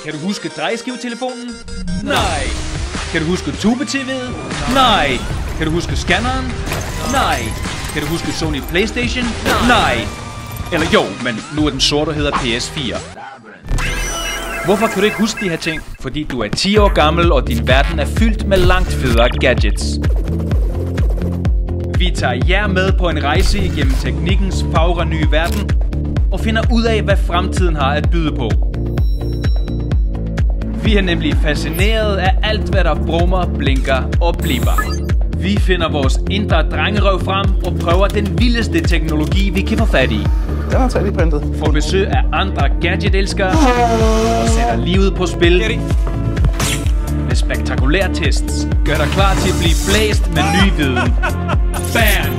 Kan du huske drejeskivetelefonen? Nej. Kan du huske tube-tv'et? Nej. Kan du huske scanneren? Nej. Kan du huske Sony PlayStation? Nej. Eller jo, men nu er den sorte og hedder PS4. Hvorfor kan du ikke huske de her ting? Fordi du er 10 år gammel, og din verden er fyldt med langt federe gadgets. Vi tager jer med på en rejse igennem teknikkens fagre nye verden, og finder ud af, hvad fremtiden har at byde på. Vi er nemlig fascineret af alt, hvad der brummer, blinker og blipper. Vi finder vores indre drengerøv frem og prøver den vildeste teknologi, vi kan få fat i. Den er 3D-printet. Får besøg af andre gadget-elskere og sætter livet på spil med spektakulære tests. Gør dig klar til at blive blæst med ny viden. Bam!